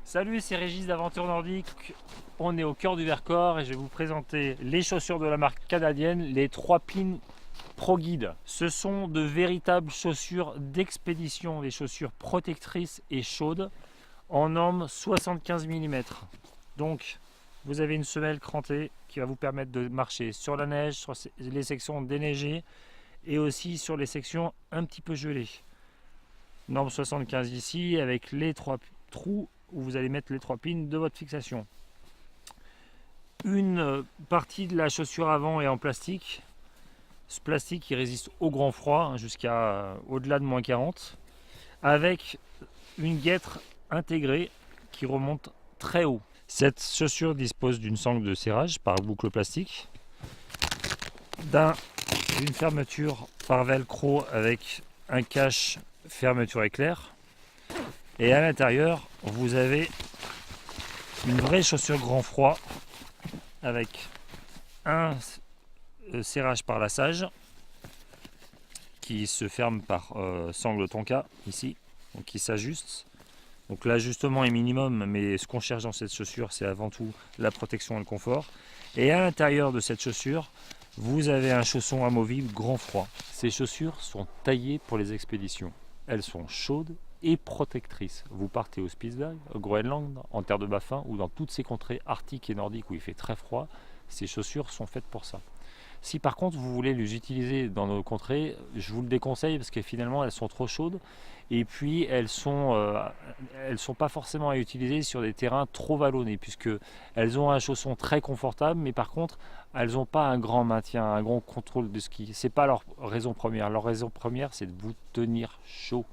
Salut, c'est Régis d'Aventure Nordique. On est au cœur du Vercors et je vais vous présenter les chaussures de la marque canadienne, les 3 pins Pro Guide. Ce sont de véritables chaussures d'expédition, des chaussures protectrices et chaudes en norme 75 mm. Donc, vous avez une semelle crantée qui va vous permettre de marcher sur la neige, sur les sections déneigées et aussi sur les sections un petit peu gelées. Norme 75 ici avec les 3 trous où vous allez mettre les 3 pins de votre fixation. Une partie de la chaussure avant est en plastique. Ce plastique il résiste au grand froid jusqu'à au-delà de -40, avec une guêtre intégrée qui remonte très haut. Cette chaussure dispose d'une sangle de serrage par boucle plastique, d'une fermeture par velcro avec un cache fermeture éclair, et à l'intérieur vous avez une vraie chaussure grand froid avec un serrage par lassage qui se ferme par sangle tonka ici, donc qui s'ajuste. Donc l'ajustement est minimum, mais ce qu'on cherche dans cette chaussure, c'est avant tout la protection et le confort. Et à l'intérieur de cette chaussure, vous avez un chausson amovible grand froid. Ces chaussures sont taillées pour les expéditions. Elles sont chaudes et protectrices. Vous partez au Spitsberg, au Groenland, en terre de bas-fin ou dans toutes ces contrées arctiques et nordiques où il fait très froid, ces chaussures sont faites pour ça. Si par contre vous voulez les utiliser dans nos contrées, je vous le déconseille parce que finalement elles sont trop chaudes et puis elles sont pas forcément à utiliser sur des terrains trop vallonnés, puisque elles ont un chausson très confortable, mais par contre elles n'ont pas un grand maintien, un grand contrôle de ski. C'est pas leur raison première. Leur raison première, c'est de vous tenir chaud.